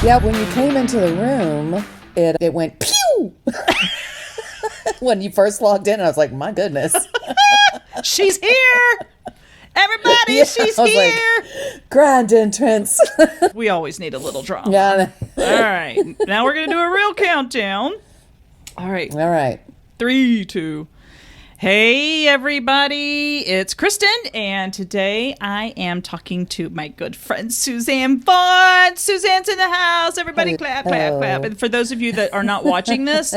Yeah, when you came into the room, it went pew when you first logged in. And I was like, my goodness. She's here. Everybody, Yeah, she's I was here. like, grand entrance. We always need a little drama. Yeah. All right. Now we're going to do a real countdown. All right. All right. 3, 2. Hey, everybody. It's Kristen, and today I am talking to my good friend, Suzanne Vaughn. Suzanne's in the house. Everybody clap, clap, clap. And for those of you that are not watching this,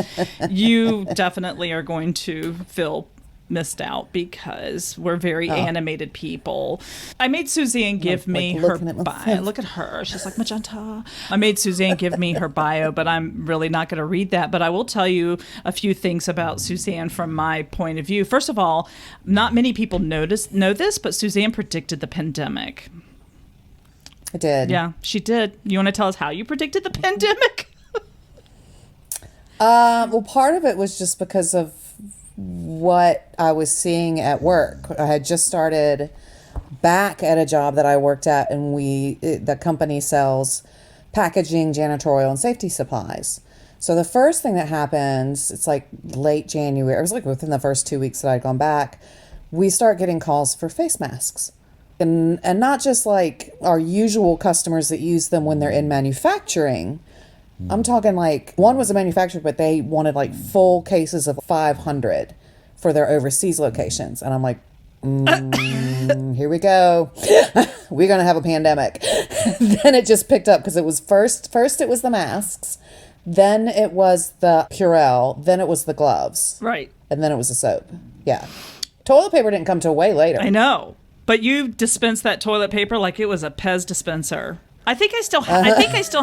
you definitely are going to feel missed out because we're very animated people. I made Suzanne give me her bio. Look at her. She's like magenta. I made Suzanne give me her bio, but I'm really not going to read that. But I will tell you a few things about Suzanne from my point of view. First of all, not many people know this, but Suzanne predicted the pandemic. I did. Yeah, she did. You want to tell us how you predicted the pandemic? Well, part of it was just because of what I was seeing at work. I had just started back at a job that I worked at, and the company sells packaging, janitorial, and safety supplies. So the first thing that happens, it's like late January, it was like within the first 2 weeks that I'd gone back, we start getting calls for face masks. And not just like our usual customers that use them when they're in manufacturing. I'm talking like one was a manufacturer, but they wanted like full cases of 500 for their overseas locations. And I'm like, here we go. We're going to have a pandemic. Then it just picked up because it was first it was the masks. Then it was the Purell. Then it was the gloves. Right. And then it was the soap. Yeah. Toilet paper didn't come till way later. I know. But you dispensed that toilet paper like it was a Pez dispenser. I think I still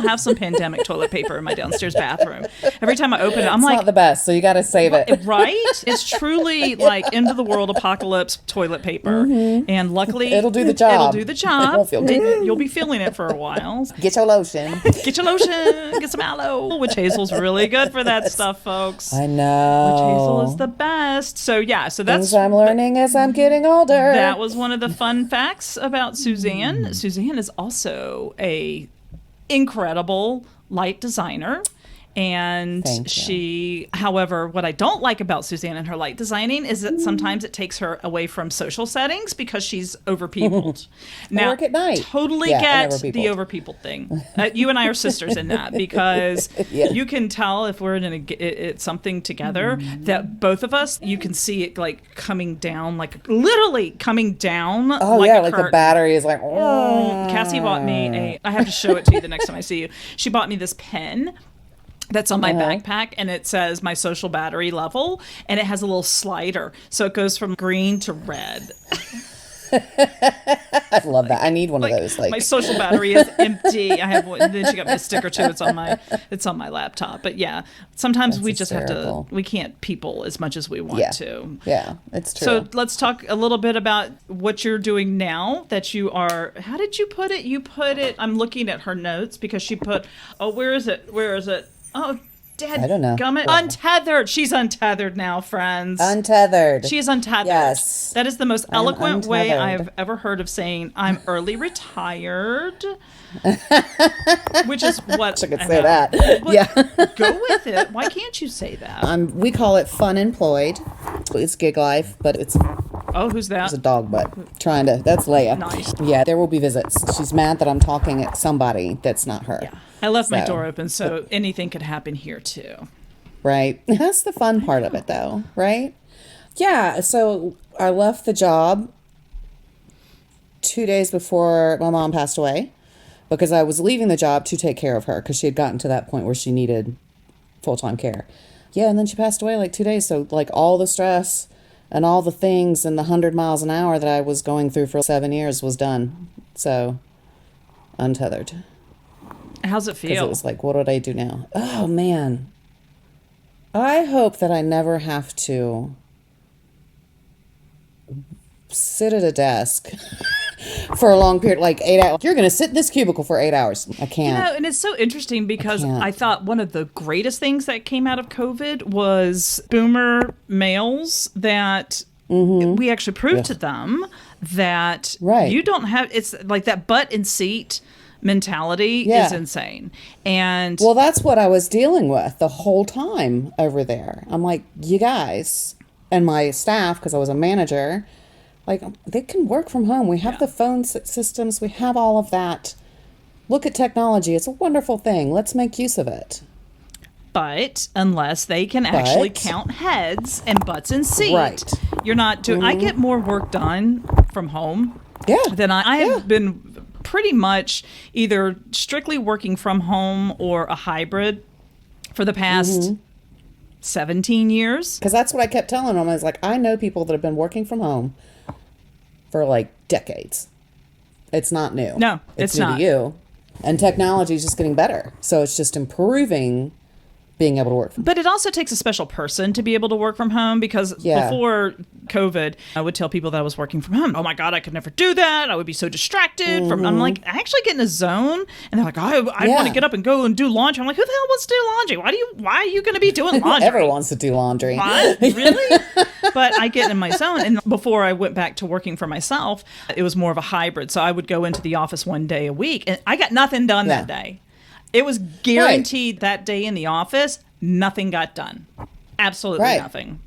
have some pandemic toilet paper in my downstairs bathroom. Every time I open it, I'm it's like, not the best, so you got to save it. Right? It's truly like end of the world apocalypse toilet paper. Mm-hmm. And luckily, it'll do the job. It'll do the job. It won't feel good. You'll be feeling it for a while. Get your lotion. Get your lotion. Get some aloe. Witch hazel's really good for that stuff, folks. I know. Witch hazel is the best. So yeah, so that's things I'm learning as I'm getting older. That was one of the fun facts about Suzanne. Suzanne is also a incredible light designer. And she, however, what I don't like about Suzanne and her light designing is that sometimes it takes her away from social settings because she's overpeopled. Now, work at night. Totally get the overpeopled thing. You and I are sisters in that because you can tell if we're in something together that both of us, you can see it like coming down, like literally coming down. Oh, like yeah, like the battery is like. Cassie bought me I have to show it to you the next time I see you. She bought me this pen that's on my backpack, and it says my social battery level, and it has a little slider, so it goes from green to red. I love that. I need one of those. Like my social battery is empty. I have one. Then she got me a sticker too. It's on my laptop. But yeah, sometimes that's we just hysterical. We can't people as much as we want to. Yeah, it's true. So let's talk a little bit about what you're doing now that you are. How did you put it? You put it. I'm looking at her notes because she put. Oh, where is it? Oh, Dad, I don't know. Gummit. Untethered. She's untethered now, friends. Untethered. She is untethered. Yes. That is the most eloquent way I've ever heard of saying I'm early retired. Which is what I could say that. But go with it. Why can't you say that? We call it fun employed. It's gig life, but it's. Oh, who's that? It's a dog butt. That's Leia. Nice. Yeah, there will be visits. She's mad that I'm talking at somebody that's not her. Yeah. I left my door open, so anything could happen here, too. Right. That's the fun part of it, though, right? Yeah, so I left the job 2 days before my mom passed away because I was leaving the job to take care of her because she had gotten to that point where she needed full-time care. Yeah, and then she passed away like 2 days, so like all the stress and all the things and the 100 miles an hour that I was going through for 7 years was done. So, untethered. How's it feel? Because it was like, what would I do now? Oh, man. I hope that I never have to sit at a desk for a long period, like 8 hours. You're going to sit in this cubicle for 8 hours. I can't. And it's so interesting because I thought one of the greatest things that came out of COVID was boomer males that we actually proved to them that you don't have, it's like that butt and seat mentality Yeah. is insane. And Well, that's what I was dealing with the whole time over there. I'm like, you guys and my staff, because I was a manager, like, they can work from home. We have the phone systems. We have all of that. Look at technology. It's a wonderful thing. Let's make use of it. but unless they can actually But- count heads and butts in seat, Right. you're not doing. I get more work done from home Yeah. than I Yeah. have been pretty much either strictly working from home or a hybrid for the past 17 years. Because that's what I kept telling them. I was like, I know people that have been working from home for like decades. It's not new. No, it's new not. to you. And technology is just getting better. So it's just improving being able to work from But it also takes a special person to be able to work from home because Yeah. before COVID, I would tell people that I was working from home. Oh my God, I could never do that. I would be so distracted from. I'm like, I actually get in a zone, and they're like, I want Yeah. to get up and go and do laundry. I'm like, who the hell wants to do laundry? Why are you going to be doing laundry? Whoever wants to do laundry. What? Really? But I get in my zone. And before I went back to working for myself, it was more of a hybrid. So I would go into the office one day a week, and I got nothing done Yeah. that day. It was guaranteed that day in the office, nothing got done. Absolutely Right. nothing.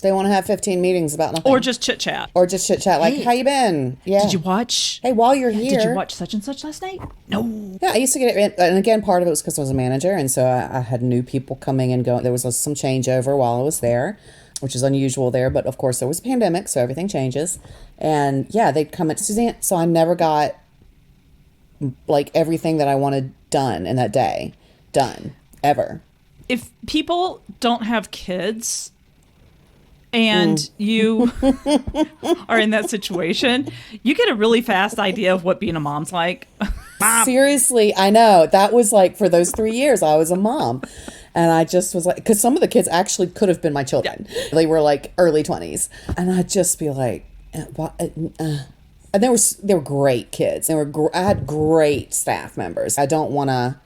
They want to have 15 meetings about nothing. Or just chit chat. Or just chit chat. Like, Hey. how you been? Yeah. Did you watch? Hey, while you're here. Did you watch such and such last night? No. Yeah, I used to get it. And again, part of it was because I was a manager. And so I had new people coming and going. There was some changeover while I was there, which is unusual there. But of course, there was a pandemic, so everything changes. And yeah, they'd come at Suzanne. So I never got like everything that I wanted done in that day. Done. Ever. If people don't have kids and you are in that situation, you get a really fast idea of what being a mom's like. Seriously, I know. That was like for those 3 years, I was a mom. And I just was like, because some of the kids actually could have been my children. They were like early 20s. And I'd just be like, what? And they were great kids. I had great staff members. I don't want to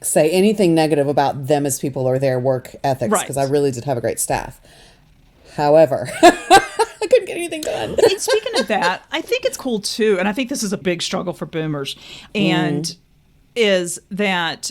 say anything negative about them as people or their work ethics Right. because I really did have a great staff. However, I couldn't get anything done. And speaking of that, I think it's cool too, and I think this is a big struggle for boomers, and is that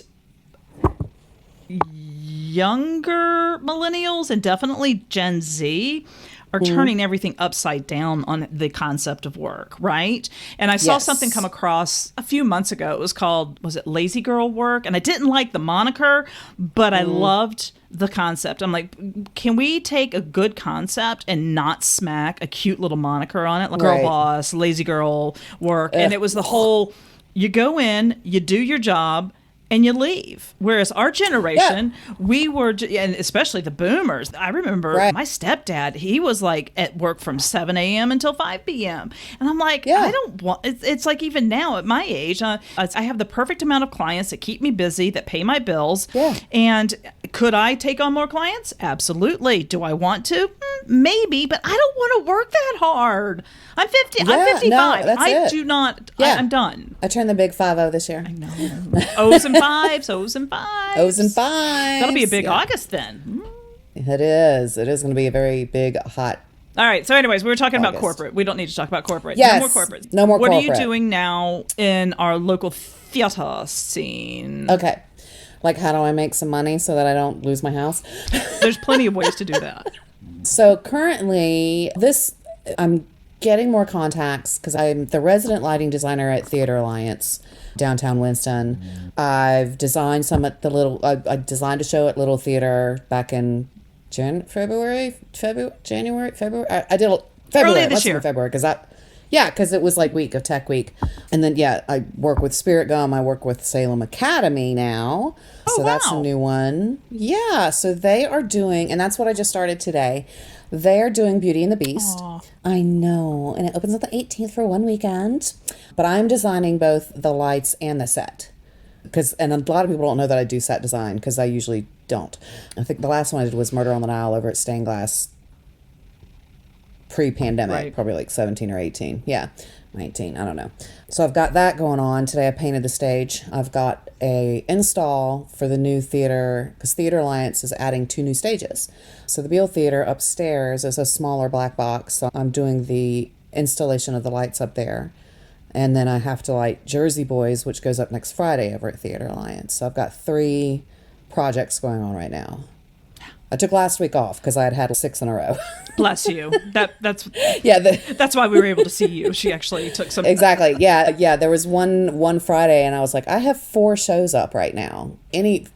younger millennials and definitely Gen Z are turning everything upside down on the concept of work, right? And I saw Yes. something come across a few months ago. It was called, was it Lazy Girl Work? And I didn't like the moniker, but I loved the concept. I'm like, can we take a good concept and not smack a cute little moniker on it? Like girl Right. boss, lazy girl work. And it was the whole, you go in, you do your job, and you leave. Whereas our generation, we were, and especially the boomers, I remember Right. my stepdad, he was like at work from 7 a.m. until 5 p.m. And I'm like, Yeah. I don't want, it's like even now at my age, I have the perfect amount of clients that keep me busy, that pay my bills. Yeah. And could I take on more clients? Absolutely. Do I want to? Maybe, but I don't want to work that hard. I'm 50. Yeah, I'm 55. no, that's I it. do not, Yeah. I'm done. I turned the big 5-0 this year. No. O's and fives, O's and fives. O's and 5s. That'll be a big Yeah. August then. It is. It is going to be a very big, hot. All right. So, anyways, we were talking about August. corporate. We don't need to talk about corporate. Yes. No more corporate. No more What are corporate. you doing now in our local theater scene? Okay. Like, how do I make some money so that I don't lose my house? There's plenty of ways to do that. So currently, I'm getting more contacts because I'm the resident lighting designer at Theater Alliance, downtown Winston. I've designed some at I designed a show at Little Theater back in February. I did February. Earlier this Must have been year. February because it was like week of Tech Week. And then, I work with Spirit Gum. I work with Salem Academy now. Oh, So that's a wow. new one. Yeah. So they are doing, and that's what I just started today. They are doing Beauty and the Beast. Aw. I know. And it opens on the 18th for one weekend. But I'm designing both the lights and the set. And a lot of people don't know that I do set design because I usually don't. I think the last one I did was Murder on the Nile over at Stained Glass pre-pandemic, Right. probably like 17 or 18. Yeah, 19, I don't know. So I've got that going on. Today I painted the stage. I've got a install for the new theater, because Theater Alliance is adding 2 new stages. So the Beale Theater upstairs is a smaller black box. So I'm doing the installation of the lights up there. And then I have to light Jersey Boys, which goes up next Friday over at Theater Alliance. So I've got 3 projects going on right now. I took last week off because I had 6 in a row. Bless you. That's yeah. That's why we were able to see you. She actually took some. Exactly. Yeah. There was one Friday, and I was like, I have 4 shows up right now.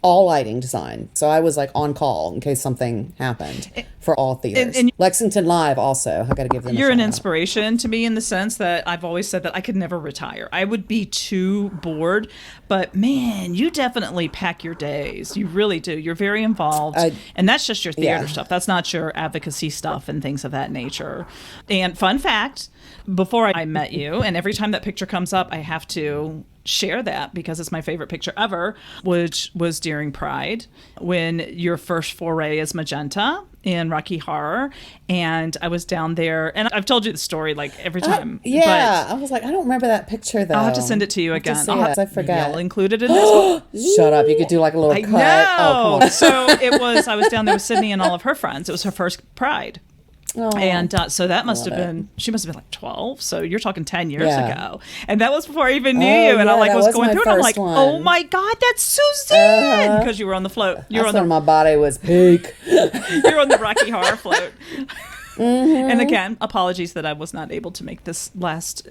All lighting design. So I was like on call in case something happened for all theaters. And Lexington Live also. I got to give them. You're an inspiration to me in the sense that I've always said that I could never retire. I would be too bored. But man, you definitely pack your days. You really do. You're very involved, and that's just your theater stuff. That's not your advocacy stuff and things of that nature. And fun fact, before I met you, and every time that picture comes up, I have to share that because it's my favorite picture ever, which was during Pride, when your first foray as Magenta in Rocky Horror, and I was down there, and I've told you the story like every time. I was like, I don't remember that picture though. I'll have to send it to you again. I forget. I'll include it in this. Shut up! You could do like a little cut. No. Oh, come on. So I was down there with Sydney and all of her friends. It was her first Pride. Oh, and so that must have been, she must have been like 12. So you're talking 10 years ago. And that was before I even knew you. And I was going through it. I'm like, oh my God, that's Suzanne. Because you were on the float. You were on when my body was peak. You're on the Rocky Horror float. And again, apologies that I was not able to make this last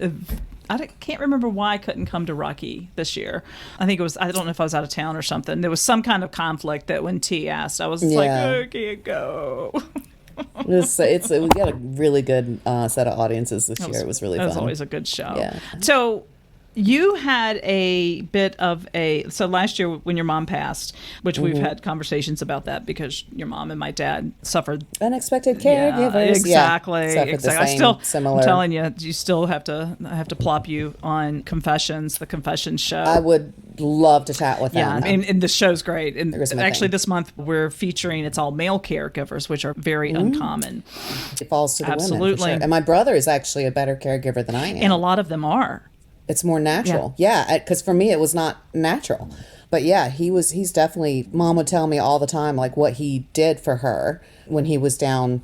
I can't remember why I couldn't come to Rocky this year. I think it was, I don't know if I was out of town or something. There was some kind of conflict that when T asked, I was like, oh, I can't go. We got a really good set of audiences this year. It was really fun. It was always a good show. Yeah. So you had a bit of so last year when your mom passed, which we've had conversations about that because your mom and my dad suffered unexpected caregivers. Yeah, exactly. Similar. I'm telling you, you still have to plop you on Confessions, the Confessions show. I would love to chat with them. Yeah, and the show's great. And actually, this month we're featuring it's all male caregivers, which are very uncommon. It falls to the Absolutely. women. For sure. And my brother is actually a better caregiver than I am. And a lot of them are. It's more natural. Yeah, because for me it was not natural. But yeah, he's definitely, Mom would tell me all the time like what he did for her when she was down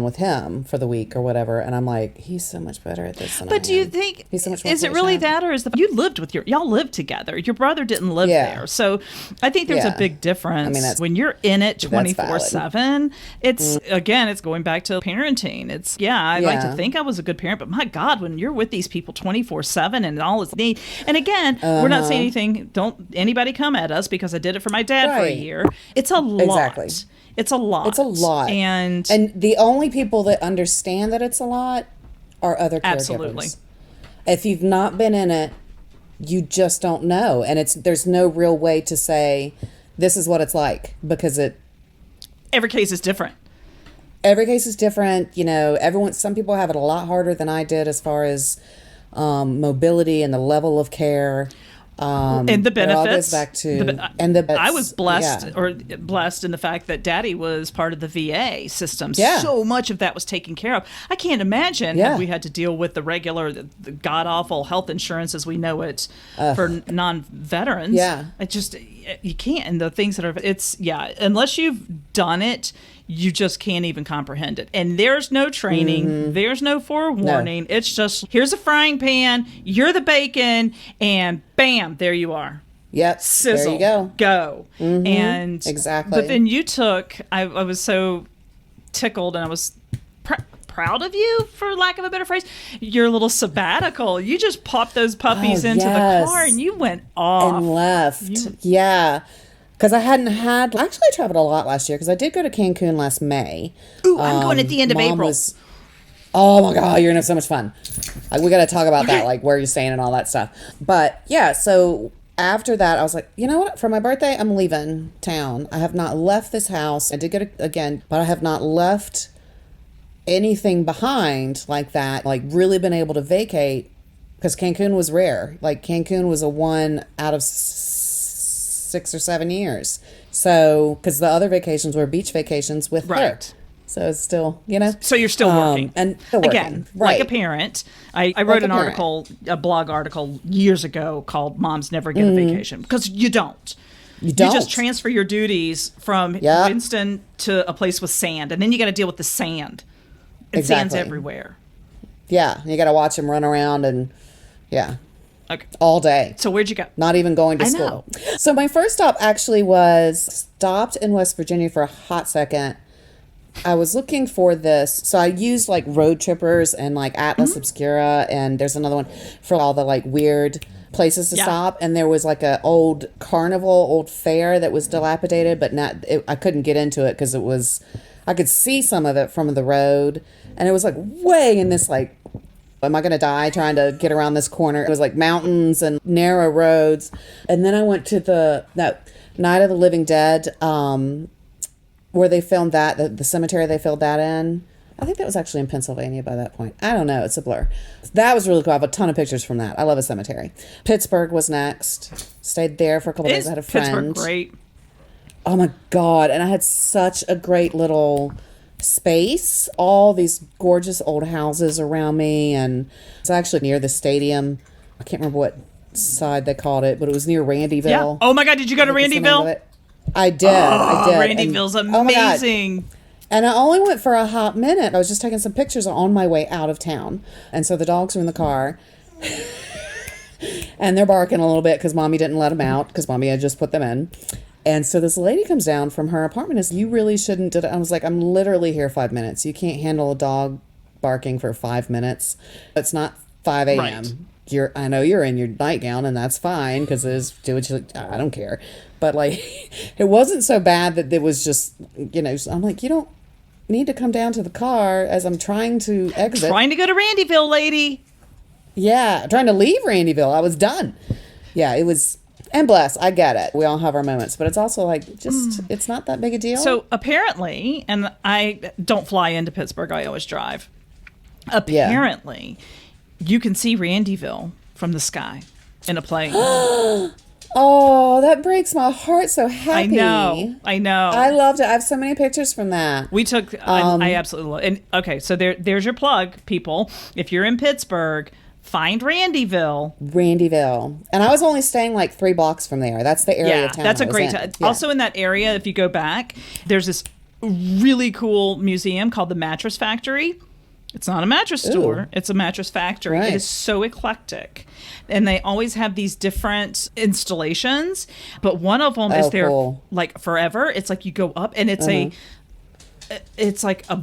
with him for the week or whatever, and I'm like, he's so much better at this than I am. But do you think, he's so much more is it really that, or is you lived with y'all lived together? Your brother didn't live there. So I think there's a big difference. I mean, when you're in it 24/7, it's, again, it's going back to parenting. It's, I like to think I was a good parent, but my God, when you're with these people 24/7 and all is need, and again, we're not saying anything, don't anybody come at us because I did it for my dad for a year. It's a lot. Exactly. It's a lot. It's a lot. And the only people that understand that it's a lot are other caregivers. Absolutely. If you've not been in it, you just don't know. And there's no real way to say this is what it's like because every case is different. Every case is different. You know, some people have it a lot harder than I did as far as mobility and the level of care. And the benefits. It all goes back to I was blessed in the fact that Daddy was part of the VA system. Yeah. So much of that was taken care of. I can't imagine had we had to deal with the regular, the god awful health insurance as we know it for non-veterans. Yeah, you can't. And the things that are unless you've done it, you just can't even comprehend it. And there's no training. There's no forewarning. No. It's just, here's a frying pan, you're the bacon, and bam, there you are. Yep. Sizzle. There you go. And exactly. But then you took, I was so tickled and I was proud of you, for lack of a better phrase, your little sabbatical. You just popped those puppies into the car and you went off. And left. Because I actually I traveled a lot last year because I did go to Cancun last May. Ooh, I'm going at the end of April. Oh my God, you're going to have so much fun. We got to talk about that, like where you're staying and all that stuff. But yeah, so after that, I was like, you know what? For my birthday, I'm leaving town. I have not left this house. I did get again, but I have not left anything behind like that, like really been able to vacate because Cancun was rare. Like Cancun was a 1 out of 6 or 7 years. So, because the other vacations were beach vacations with her. So it's still, So you're still working. And again, like a parent, I wrote a blog article years ago called Moms Never Get a Vacation. Because you don't. You just transfer your duties from Winston to a place with sand. And then you got to deal with the sand. And sand's everywhere. Yeah. You got to watch them run around and Yeah. Okay. All day. So where'd you go? Not even going to I school. know. So my first stop actually was stopped in West Virginia for a hot second. I was looking for this. So I used like Road Trippers and like Atlas Obscura, and there's another one for all the like weird places to stop. And there was like a old carnival, old fair that was dilapidated, but I couldn't get into it because I could see some of it from the road, and it was like way in this like, am I going to die trying to get around this corner? It was like mountains and narrow roads. And then I went to that Night of the Living Dead, where they filmed that, the cemetery they filmed that in. I think that was actually in Pennsylvania by that point. I don't know. It's a blur. That was really cool. I have a ton of pictures from that. I love a cemetery. Pittsburgh was next. Stayed there for a couple days. I had a friend. Pittsburgh great? Oh my God. And I had such a great little space. All these gorgeous old houses around me. And it's actually near the stadium. I can't remember what side they called it, but it was near Randyville. Yeah. Oh my God. Did you go to Randyville? I did. I did. Randyville's amazing. And I only went for a hot minute. I was just taking some pictures on my way out of town. And so the dogs are in the car. And they're barking a little bit because Mommy didn't let them out because Mommy had just put them in. And so this lady comes down from her apartment and says, you really shouldn't do it. I was like, I'm literally here 5 minutes. You can't handle a dog barking for 5 minutes. It's not 5 a.m. Right. I know you're in your nightgown, and that's fine because I don't care. But like, it wasn't so bad that it was just, I'm like, you don't need to come down to the car as I'm trying to exit. Trying to go to Randyville, lady. Yeah, trying to leave Randyville. I was done. Yeah, it was. And bless, I get it. We all have our moments, but it's also like, it's not that big a deal. So apparently, and I don't fly into Pittsburgh, I always drive. Apparently, you can see Randyville from the sky in a plane. Oh, that breaks my heart. So happy. I know. I loved it. I have so many pictures from that. We took, I absolutely love it. And okay, so there's your plug, people. If you're in Pittsburgh, find Randyville. And I was only staying like 3 blocks from there. That's the area of town. That's a great time. Yeah. Also in that area, if you go back, there's this really cool museum called the Mattress Factory. It's not a mattress store. It's a mattress factory. Right. It is so eclectic. And they always have these different installations. But one of them is there like forever. It's like you go up and it's like a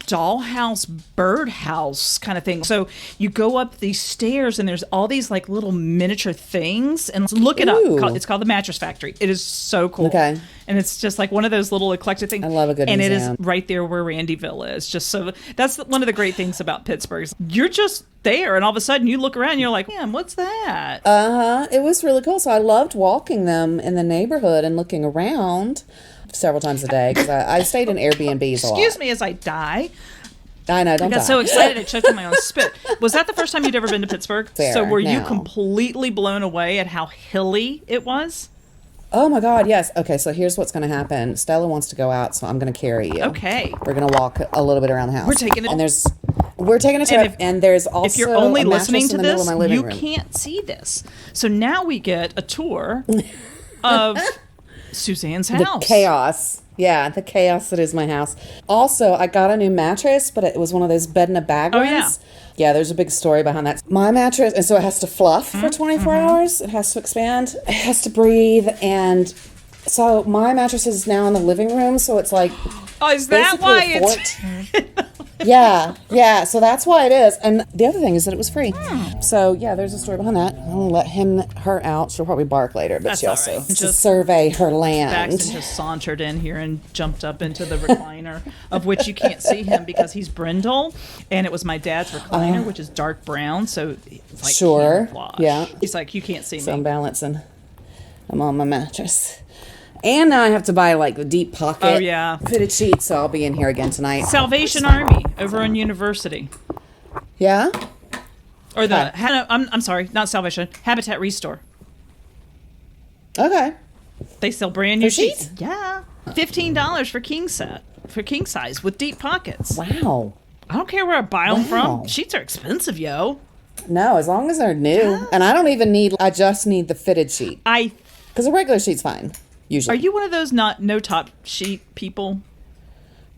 dollhouse, birdhouse kind of thing. So you go up these stairs and there's all these like little miniature things. And look it up. It's called the Mattress Factory. It is so cool. Okay. And it's just like one of those little eclectic things. I love a good museum. And it is right there where Randyville is. Just so that's one of the great things about Pittsburgh. You're just there and all of a sudden you look around and you're like, man, what's that? It was really cool. So I loved walking them in the neighborhood and looking around several times a day because I stayed in Airbnbs a lot. Excuse me as I die. I know, don't I got so excited I choked on my own spit. Was that the first time you'd ever been to Pittsburgh? So were you completely blown away at how hilly it was? Oh my God, yes. Okay, so here's what's going to happen. Stella wants to go out, so I'm going to carry you. Okay. We're going to walk a little bit around the house. We're taking a trip, and there's also if you're only listening to this, you room. Can't see this. So now we get a tour of Suzanne's house. The chaos. Yeah, the chaos that is my house. Also, I got a new mattress, but it was one of those bed in a bag ones. Yeah. Yeah, there's a big story behind that. My mattress, and so it has to fluff for 24 hours. It has to expand. It has to breathe. And so my mattress is now in the living room, so it's like... Oh, is that why it's... Yeah. So that's why it is. And the other thing is that it was free. So, yeah, there's a story behind that. I'll let her out. She'll probably bark later, but she also right. to survey her land. Baxton just sauntered in here and jumped up into the recliner, of which you can't see him because he's brindle. And it was my dad's recliner, which is dark brown, so it's like camouflage. Yeah. He's like, you can't see me. So I'm balancing. I'm on my mattress. And now I have to buy like the deep pocket fitted sheets, so I'll be in here again tonight. Salvation Army over on University. Yeah? Or I'm sorry, not Salvation, Habitat Restore. Okay. They sell brand new sheets? Yeah. $15 for king size with deep pockets. Wow. I don't care where I buy them from. Sheets are expensive, yo. No, as long as they're new. Yeah. And I just need the fitted sheet. Because a regular sheet's fine. Usually. Are you one of those no top sheet people?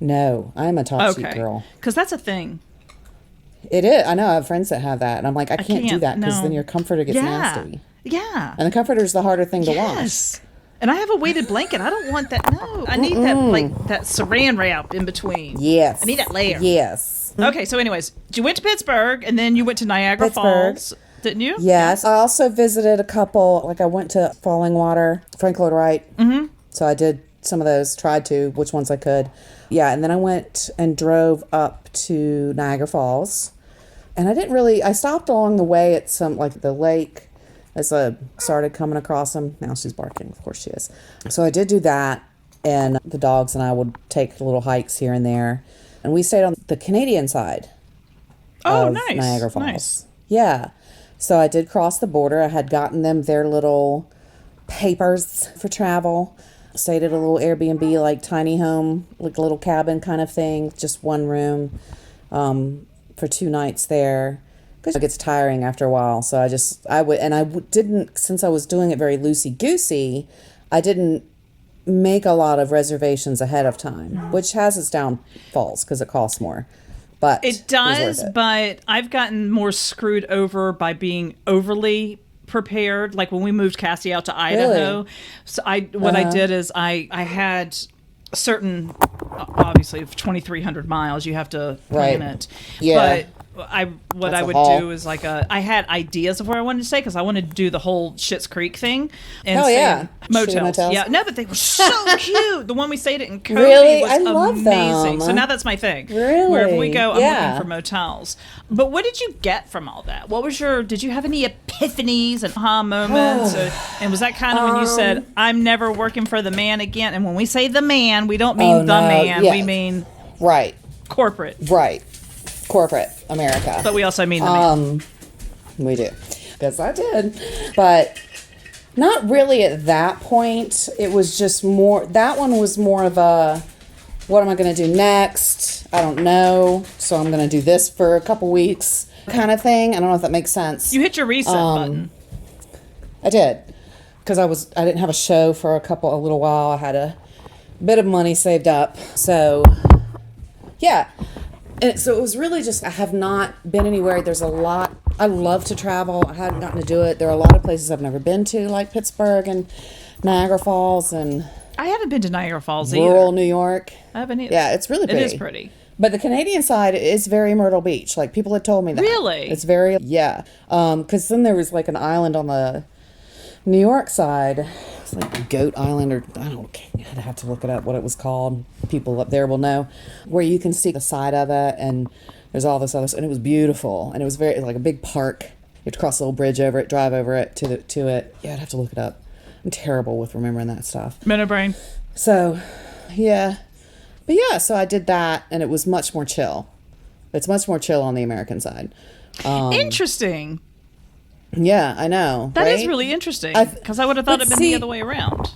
No, I'm a top sheet girl. Because that's a thing. It is. I know. I have friends that have that, and I'm like, I can't do that because no. then your comforter gets nasty. Yeah. And the comforter's the harder thing to Yes. wash. And I have a weighted blanket. I don't want that. No. I need that, like, that saran wrap in between. Yes. I need that layer. Yes. Okay, so anyways, you went to Pittsburgh, and then you went to Niagara Falls, didn't you? Yes. I also visited a couple, like I went to Falling Water, Frank Lloyd Wright. Mm-hmm. So I did some of those, tried to, which ones I could. Yeah, and then I went and drove up to Niagara Falls. And I stopped along the way at some, like the lake, as I started coming across them. Now she's barking, of course she is. So I did do that, and the dogs and I would take little hikes here and there. And we stayed on the Canadian side of Niagara Falls. Nice. Yeah. So I did cross the border. I had gotten them their little papers for travel. Stayed at a little Airbnb, like tiny home, like a little cabin kind of thing, just one room for 2 nights there. Because it gets tiring after a while. So didn't, since I was doing it very loosey-goosey, I didn't make a lot of reservations ahead of time, which has its downfalls because it costs more. But it does, worth it. but I've gotten more screwed over by being overly prepared. Like when we moved Cassie out to Idaho, Really? so I did is I had certain, obviously, 2,300 miles, you have to plan it. Yeah. But I would haul. do is I had ideas of where I wanted to stay because I wanted to do the whole Schitt's Creek thing. And Oh, stay yeah. in motels. Motels. Yeah, no, but they were so cute. The one we stayed at in Cody Really? was I love amazing. them. So now that's my thing. Really? Wherever we go, I'm Yeah. looking for motels. But what did you get from all that? Did you have any epiphanies and aha moments? And was that kind of when you said, I'm never working for the man again? And when we say the man, we don't mean the man. Yeah. We mean Right. corporate. Right. Corporate America. But we also mean the man. We do. Because I did. But not really at that point. It was just more, that one was more of a, what am I going to do next? I don't know. So I'm going to do this for a couple weeks kind of thing. I don't know if that makes sense. You hit your reset button. I did. Because I didn't have a show for a little while. I had a bit of money saved up. So, yeah. And so it was really just, I have not been anywhere. There's a lot. I love to travel. I hadn't gotten to do it. There are a lot of places I've never been to, like Pittsburgh and Niagara Falls and I haven't been to Niagara Falls rural either. New York. I haven't either. Yeah, it's really pretty. It is pretty. But the Canadian side is very Myrtle Beach. Like, people had told me that. Really? It's very, yeah. Because then there was like an island on the New York side. It's like Goat Island, or I don't know. I'd have to look it up what it was called. People up there will know. Where you can see the side of it, and there's all this other stuff. And it was beautiful. And it was like a big park. You have to cross a little bridge over it, drive over it to it. Yeah, I'd have to look it up. I'm terrible with remembering that stuff. Minute brain. So, yeah. But yeah, so I did that, and it was much more chill. It's much more chill on the American side. Interesting. Yeah, I know. That is right? really interesting. Because I would have but thought it'd been see- the other way around.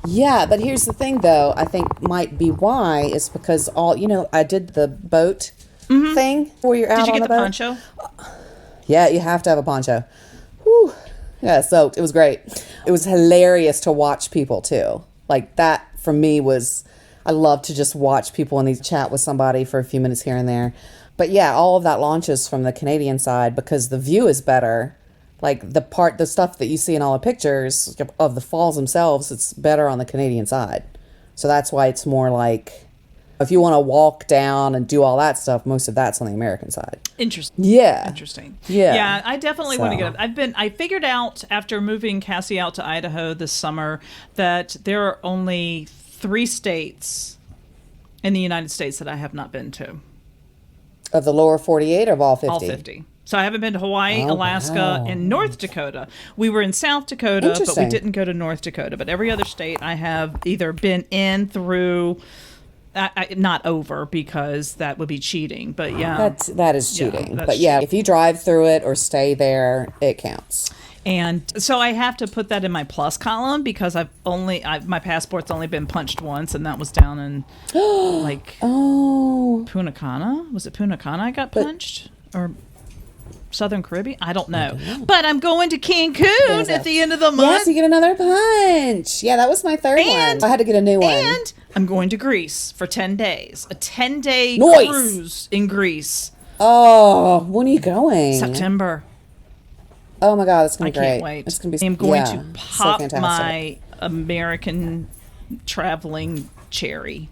Yeah, but here's the thing, though. I think might be why is because I did the boat thing where you're out Did you on get the the boat. poncho? Yeah, you have to have a poncho. Whew. Yeah, soaked. It was great. It was hilarious to watch people, too. Like, that, for me, was... I love to just watch people and chat with somebody for a few minutes here and there. But, yeah, all of that launches from the Canadian side because the view is better. Like, the stuff that you see in all the pictures of the falls themselves, it's better on the Canadian side. So that's why it's more like... If you want to walk down and do all that stuff, most of that's on the American side. Interesting. Yeah. Interesting. Yeah. Yeah, I definitely want to So. get up. I figured out after moving Cassie out to Idaho this summer that there are only 3 states in the United States that I have not been to. Of the lower 48 or of all 50? All 50. So I haven't been to Hawaii, Oh, Alaska, wow. and North Dakota. We were in South Dakota, but we Interesting. didn't go to North Dakota. But every other state I have either been in, through, not over because that would be cheating. But yeah. That is Yeah, cheating. that's But yeah, cheating. if you drive through it or stay there, it counts. And so I have to put that in my plus column because my passport's only been punched once, and that was down in like Oh. Punta Cana. Was it Punta Cana I got punched? Or Southern Caribbean? I don't know. But I'm going to Cancun at the end of the month. Yes, you get another punch. Yeah, that was my third one. I had to get a new one. And I'm going to Greece for 10 days. A 10-day Nice. cruise in Greece. Oh, when are you going? September. Oh my God, that's gonna be I great. can't wait. It's gonna be. I'm going to so pop fantastic. my American traveling cherry.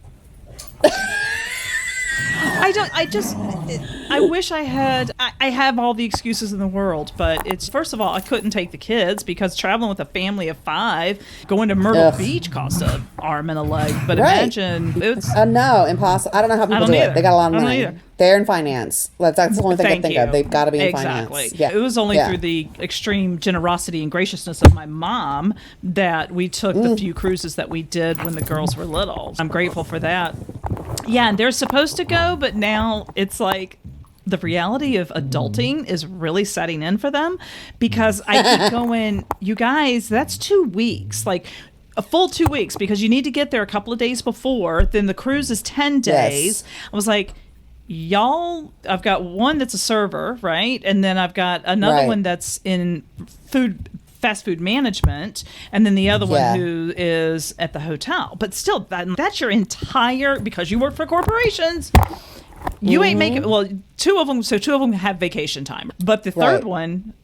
I wish I had, I have all the excuses in the world, but it's, first of all, I couldn't take the kids because traveling with a family of 5, going to Myrtle Beach cost an arm and a leg. But imagine, it's, No, impossible. I don't know how people do it. They got a lot of money. They're in finance. That's the only thing I think of. They've got to be in finance. Yeah. It was only through the extreme generosity and graciousness of my mom that we took the few cruises that we did when the girls were little. I'm grateful for that. Yeah, and they're supposed to go, but now it's like the reality of adulting is really setting in for them because I keep going, you guys, that's 2 weeks. Like, a full 2 weeks because you need to get there a couple of days before. Then the cruise is 10 days. Yes. I was like, y'all, I've got one that's a server, right? And then I've got another one that's in fast food management, and then the other one who is at the hotel. But still, that's your entire, because you work for corporations, you ain't making, well, two of them have vacation time. But the third one,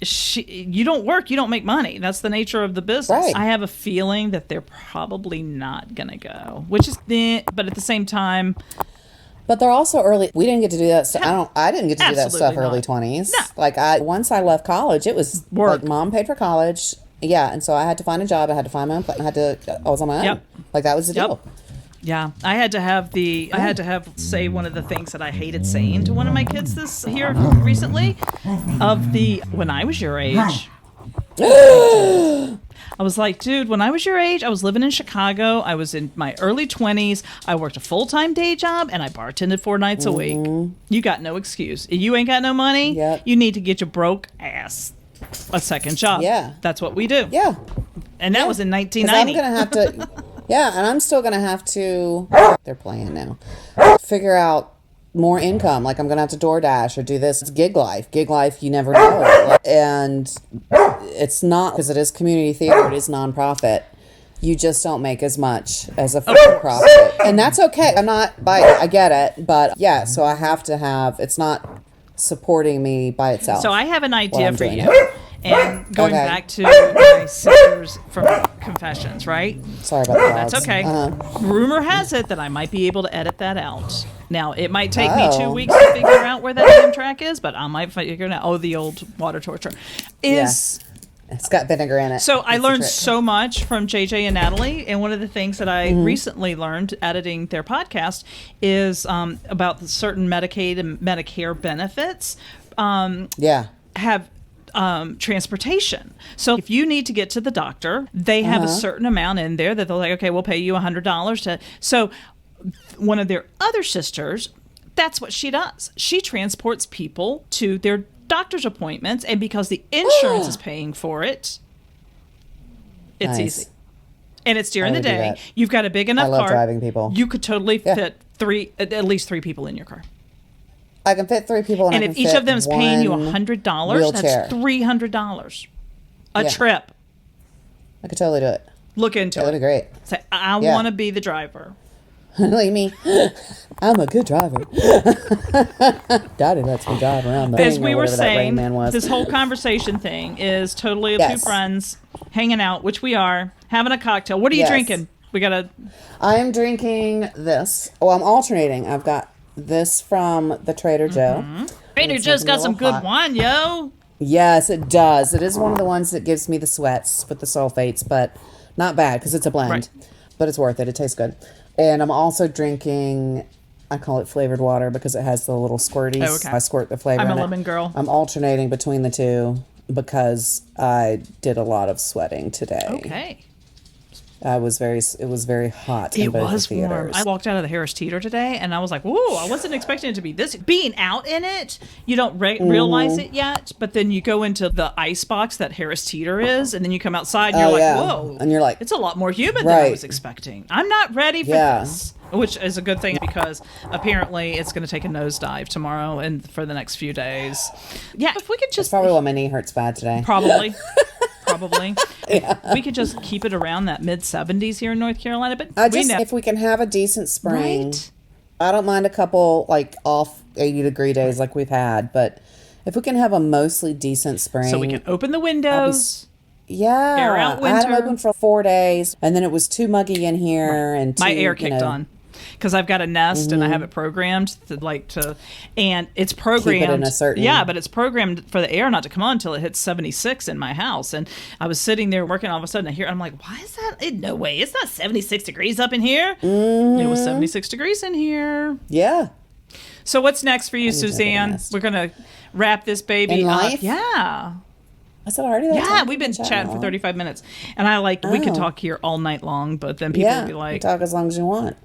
you don't work, you don't make money. That's the nature of the business. Right. I have a feeling that they're probably not going to go, which is, but at the same time, but they're also early. We didn't get to do that stuff. I didn't get to do that stuff early 20s. No. Like once I left college, it was work. Like mom paid for college. Yeah. And so I had to find a job. I had to find my own place. I was on my own. Yep. Like that was the deal. Yeah. I had to say one of the things that I hated saying to one of my kids this here recently when I was your age. I was like, dude, when I was your age, I was living in Chicago. I was in my early 20s. I worked a full-time day job, and I bartended 4 nights a week. You got no excuse. You ain't got no money. Yep. You need to get your broke ass a second job. Yeah. That's what we do. Yeah. And that was in 1990. I'm going to have to, and I'm still going to have to, they're playing now, figure out more income. Like I'm going to have to DoorDash or do this. It's gig life. Gig life, you never know. And it's not, because it is community theater, it is nonprofit. You just don't make as much as a for-profit. And that's okay. I get it. But yeah, so I have to have, it's not supporting me by itself. So I have an idea for you. And going back to my sisters from Confessions, right? Sorry about that. That's okay. Rumor has it that I might be able to edit that out. Now, it might take me 2 weeks to figure out where that damn track is, but I might figure it out. Oh, the old water torture. It's got vinegar in it. So I learned so much from JJ and Natalie, and one of the things that I recently learned editing their podcast is about the certain Medicaid and Medicare benefits. Have transportation. So if you need to get to the doctor, they have a certain amount in there that they're like, okay, we'll pay you $100 so one of their other sisters, that's what she does. She transports people to their doctor's appointments, and because the insurance is paying for it, it's easy. And it's during the day. You've got a big enough car. I love driving people. You could totally fit at least 3 people in your car. I can fit 3 people, and if each of them is paying you $100, that's $300 a trip. I could totally do it. Look into it. That'd be great. Say, I want to be the driver. Like me, I'm a good driver. Daddy lets me drive around. As we were saying, this whole conversation thing is totally 2 friends hanging out, which we are, having a cocktail. What are you drinking? I am drinking this. Oh, I'm alternating. I've got this from the Trader Joe. Trader Joe's got some good wine, yo. Yes, it does. It is one of the ones that gives me the sweats with the sulfates, but not bad because it's a blend. Right. But it's worth it. It tastes good. And I'm also drinking, I call it flavored water because it has the little squirties. Oh, okay. I squirt the flavor in it. I'm a lemon girl. I'm alternating between the two because I did a lot of sweating today. Okay. It was very hot. It was warm. I walked out of the Harris Teeter today, and I was like, "Whoa!" I wasn't expecting it to be this. Being out in it, you don't realize it yet, but then you go into the ice box that Harris Teeter is, and then you come outside, and you're like, "Whoa!" And you're like, "It's a lot more humid than I was expecting." I'm not ready for this, which is a good thing because apparently it's going to take a nosedive tomorrow and for the next few days. Yeah, if we could just. That's probably why my knee hurts bad today. Probably. We could just keep it around that mid-70s here in North Carolina, but if we can have a decent spring, right? I don't mind a couple like off 80-degree days like we've had, but if we can have a mostly decent spring. So we can open the windows. Yeah. Air out I had them winter. open for 4 days, and then it was too muggy in here. And My too, air kicked on. Because I've got a nest and I have it programmed and it's programmed. Keep it in a certain. Yeah, but it's programmed for the air not to come on until it hits 76 in my house. And I was sitting there working, all of a sudden I'm like, why is that? No way, it's not 76 degrees up in here. It was 76 degrees in here. Yeah. So what's next for you, Suzanne? We're gonna wrap this baby In up. life? Yeah. I said already. Yeah, we've been chatting for 35 minutes, and we could talk here all night long. But then people would be like, talk as long as you want.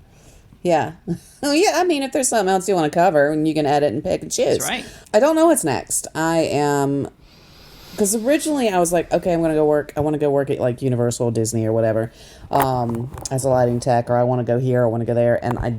Yeah. Oh, yeah. I mean, if there's something else you want to cover, and you can edit and pick and choose. That's right. I don't know what's next. Because originally I was like, okay, I'm going to go work. I want to go work at like Universal, Disney, or whatever, as a lighting tech, or I want to go here, I want to go there, and I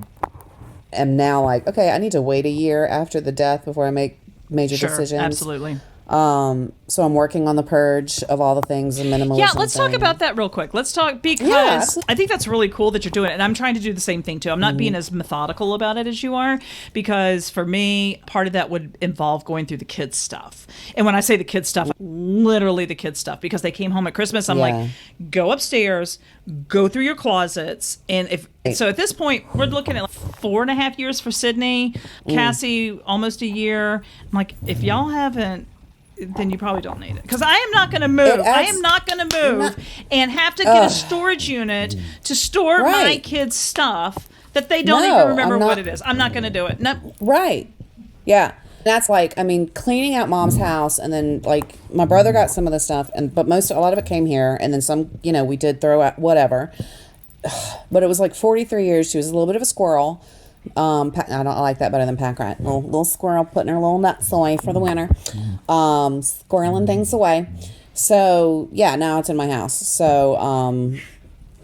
am now like, okay, I need to wait a year after the death before I make major decisions. Absolutely. So I'm working on the purge of all the things and minimalism. Yeah, let's talk about that real quick. Let's talk because I think that's really cool that you're doing it. And I'm trying to do the same thing too. I'm not being as methodical about it as you are, because for me, part of that would involve going through the kids' stuff. And when I say the kids' stuff, literally the kids' stuff, because they came home at Christmas. I'm like, go upstairs, go through your closets. And so at this point, we're looking at like 4.5 years for Sydney, Cassie, almost a year. I'm like, if y'all haven't, then you probably don't need it. Because I am not going to move. I am not going to move and have to get a storage unit to store my kids' stuff that they don't even remember what it is. I'm not going to do it. No. Right. Yeah. That's like, I mean, cleaning out mom's house, and then like my brother got some of the stuff, but a lot of it came here, and then some, we did throw out whatever. But it was like 43 years. She was a little bit of a squirrel. I don't like that better than pack rat. Little squirrel putting her little nuts away for the winter, squirreling things away. So yeah, now it's in my house. So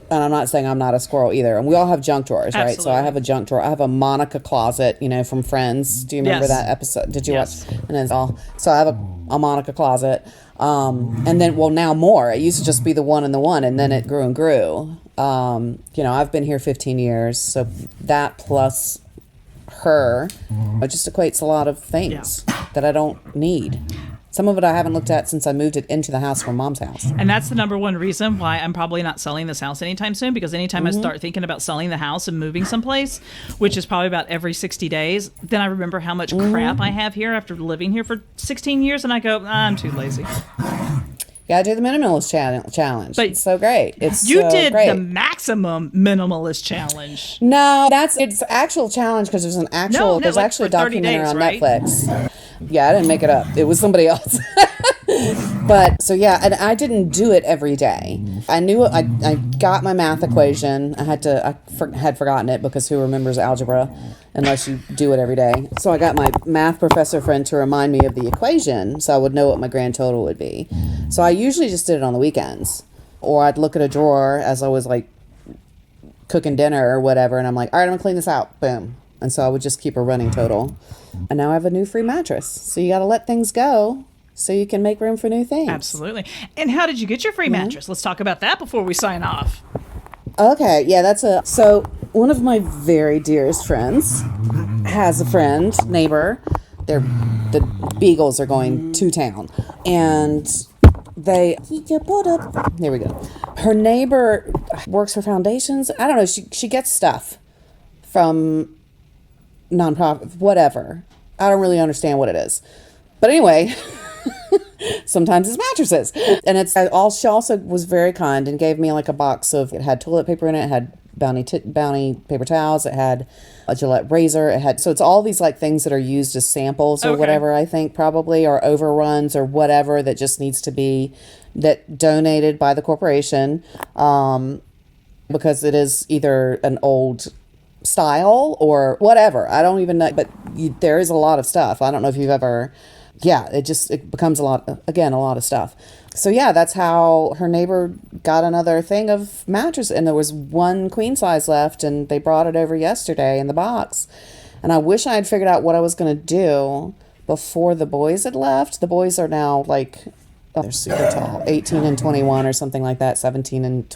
and I'm not saying I'm not a squirrel either. And we all have junk drawers, right? So I have a junk drawer. I have a Monica closet, from Friends. Do you remember that episode? Did you watch? And it's all. So I have a Monica closet. And then, now more. It used to just be the one and the one, and then it grew and grew. I've been here 15 years, so that plus her, it just equates a lot of things that I don't need. Some of it I haven't looked at since I moved it into the house from mom's house. And that's the number one reason why I'm probably not selling this house anytime soon, because anytime I start thinking about selling the house and moving someplace, which is probably about every 60 days, then I remember how much crap I have here after living here for 16 years, and I go, I'm too lazy. Yeah, I do the minimalist challenge. But it's so great. You did the maximum minimalist challenge. No, it's actual challenge, because there's actually a documentary on Netflix. Yeah, I didn't make it up. It was somebody else. But so yeah, and I didn't do it every day. I knew I got my math equation. I had forgotten it, because who remembers algebra unless you do it every day? So I got my math professor friend to remind me of the equation, so I would know what my grand total would be. So I usually just did it on the weekends, or I'd look at a drawer as I was like cooking dinner or whatever, and I'm like, all right, I'm gonna clean this out. Boom. And so I would just keep a running total. And now I have a new free mattress. So you got to let things go so you can make room for new things. Absolutely. And how did you get your free mattress? Let's talk about that before we sign off. Okay. Yeah, so one of my very dearest friends has a neighbor. The Beagles are going to town. And there we go. Her neighbor works for foundations. I don't know. She gets stuff from nonprofit, whatever. I don't really understand what it is. But anyway, sometimes it's mattresses. And she also was very kind and gave me like a box it had toilet paper in it, it had Bounty paper towels, it had a Gillette razor, so it's all these like things that are used as samples or whatever, I think probably, or overruns or whatever, that just needs to be donated by the corporation, because it is either an old style or whatever. I don't even know, but there is a lot of stuff. I don't know if you've ever, it becomes a lot of stuff. So yeah, that's how her neighbor got another thing of mattress, and there was one queen size left, and they brought it over yesterday in the box. And I wish I had figured out what I was going to do before the boys had left. The boys are now like, they're super tall, 18 and 21 or something like that, 17 and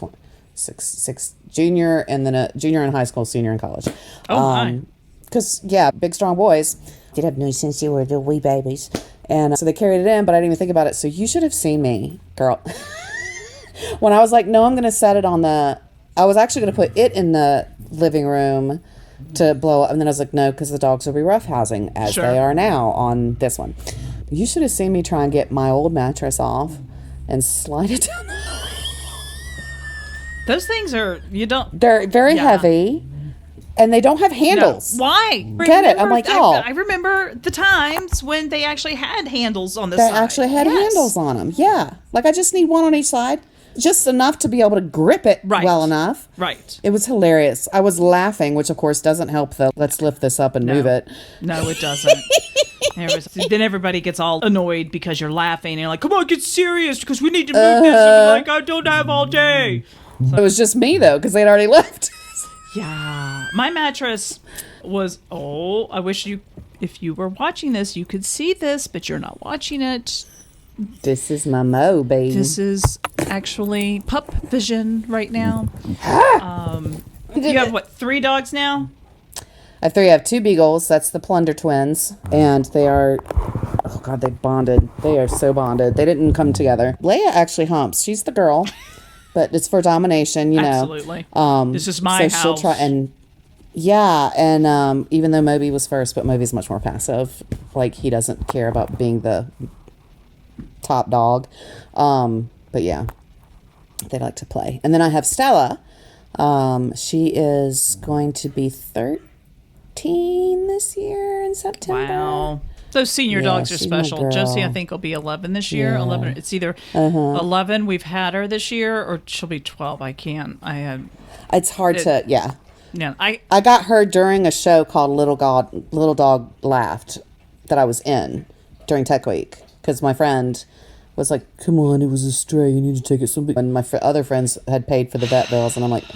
6 junior, and then a junior in high school, senior in college. Oh my. Because big strong boys. Did have no sense you were the wee babies. And so they carried it in, but I didn't even think about it. So you should have seen me, girl. When I was like, no, I'm going to set it on I was actually going to put it in the living room to blow up. And then I was like, no, because the dogs will be roughhousing as Sure. they are now on this one. You should have seen me try and get my old mattress off and slide it down. Those things are, They're very heavy. And they don't have handles. No. Why? Get it? I'm like, y'all. I remember the times when they actually had handles on the They side. actually had handles on them. Yeah. Like I just need one on each side. Just enough to be able to grip it well enough. Right. It was hilarious. I was laughing, which of course doesn't help the let's lift this up and move it. No, it doesn't. Then everybody gets all annoyed because you're laughing and you're like, come on, get serious because we need to move this. And you're like, I don't have all day. So, it was just me though, because they'd already left. Yeah. My mattress was, I wish if you were watching this, you could see this, but you're not watching it. This is my Mo, baby. This is actually pup vision right now. You have, 3 dogs now? I have 3. I have 2 beagles. That's the Plunder twins. And they are, oh God, they bonded. They are so bonded. They didn't come together. Leia actually humps. She's the girl. But it's for domination, you know. Absolutely. This is my house. She'll try and even though Moby was first, but Moby's much more passive. Like he doesn't care about being the top dog. But yeah, they like to play. And then I have Stella. She is going to be 13 this year in September. Wow. So senior dogs are special. Josie, I think, will be 11 this year. 11. It's either 11. We've had her this year, or she'll be 12. I can't. It's hard to. Yeah. Yeah. I got her during a show called Little Dog Laughed that I was in during Tech Week because my friend was like, "Come on, it was a stray. You need to take it something." And my other friends had paid for the vet bills, and I'm like,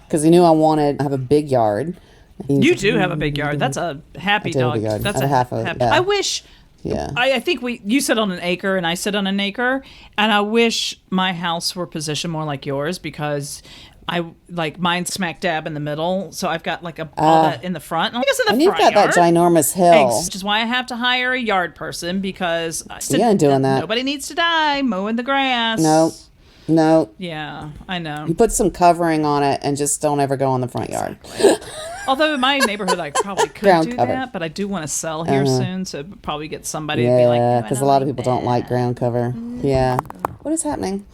because he knew I have a big yard. You do have a big yard. That's a happy dog. That's a happy. I wish. Yeah. I think you sit on an acre and I sit on an acre, and I wish my house were positioned more like yours because mine's smack dab in the middle, so I've got all that in the front. I guess in the front you've got yard. that ginormous hill. Which is why I have to hire a yard person because you ain't doing that. Nobody needs to die mowing the grass. No. Yeah, I know. You put some covering on it and just don't ever go in the front yard. Although in my neighborhood, I probably could do that, but I do want to sell here soon, so probably get somebody to be like, yeah, because a lot of people don't like ground cover. Yeah. What is happening?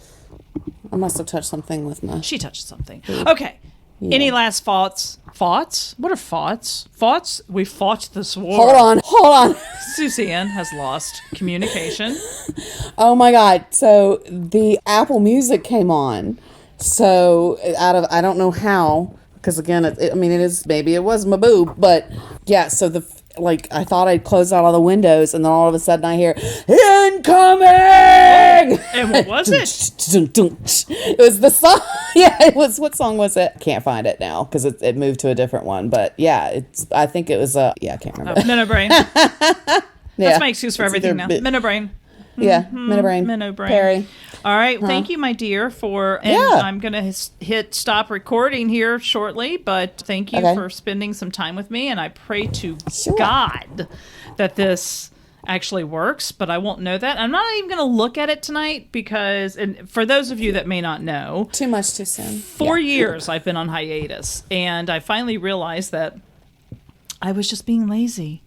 I must have touched something with my... She touched something. Okay. Yeah. Any last thoughts? Thoughts? What are thoughts? Thoughts? We fought this war. Hold on. Suzanne has lost communication. Oh my God. So the Apple Music came on. So I don't know how, because again, maybe it was my boob, but yeah, so I thought I'd closed out all the windows, and then all of a sudden I hear incoming. And what was it? It was the song. Yeah, it was. What song was it? Can't find it now because it moved to a different one. But yeah, I think it was I can't remember. Minnow Brain. That's my excuse for everything now. Minnow Brain. Yeah, Minnow Brain. Minnow Brain. Perry. All right. Thank you, my dear, I'm going to hit stop recording here shortly, but thank you for spending some time with me, and I pray to God that this actually works, but I won't know that. I'm not even going to look at it tonight because, and for those of you that may not know, too much too soon. 4 years I've been on hiatus, and I finally realized that I was just being lazy.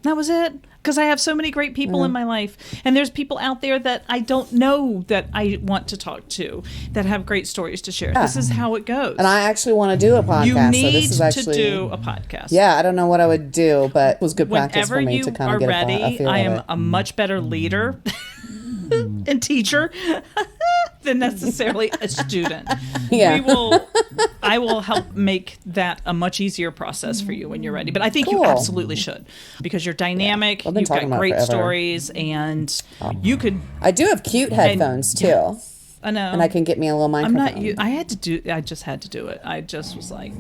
That was it. Because I have so many great people in my life. And there's people out there that I don't know that I want to talk to that have great stories to share. This is how it goes. And I actually want to do a podcast. You need so this is actually, to do a podcast. Yeah, I don't know what I would do, but it was good practice for me to kind of get a feel I of am it. a much better leader and teacher than necessarily a student. Yeah. I will help make that a much easier process for you when you're ready. But I think you absolutely should because you're dynamic. I've been You've got talking about great forever. stories, and you could. I do have cute headphones too. I know. And I can get me a little microphone. I just had to do it. I just was like,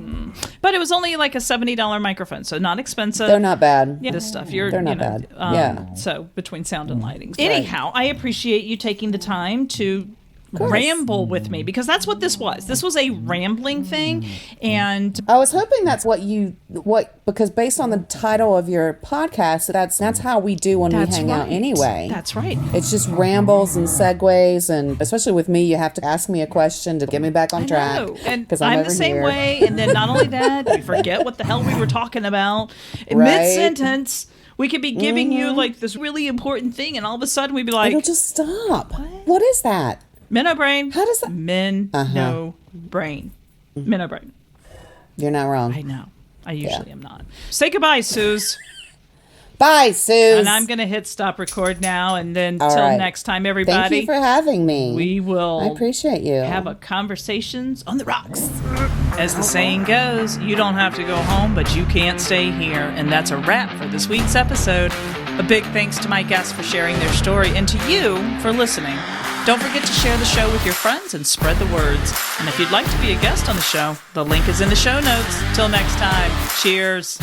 But it was only like a $70 microphone, so not expensive. They're not bad. Yeah, this stuff. They're not bad. Yeah. So between sound and lighting. Anyhow, I appreciate you taking the time to ramble with me, because that's what this was. This was a rambling thing. And I was hoping that's because based on the title of your podcast, that's how we do when we hang out anyway. That's right. It's just rambles and segues, and especially with me, you have to ask me a question to get me back on track. And I'm the same way. And then not only that, we forget what the hell we were talking about. In mid-sentence, we could be giving you like this really important thing, and all of a sudden we'd be like, it'll just stop. What is that? Minnow brain. How does that? Minnow brain. Minnow brain. You're not wrong. I know. I usually am not. Say goodbye, Suze. Bye, Suze. And I'm going to hit stop record now. And then till next time, everybody. Thank you for having me. We will. I appreciate you. Have a conversations on the rocks. As the saying goes, you don't have to go home, but you can't stay here. And that's a wrap for this week's episode. A big thanks to my guests for sharing their story, and to you for listening. Don't forget to share the show with your friends and spread the words. And if you'd like to be a guest on the show, the link is in the show notes. Till next time, cheers.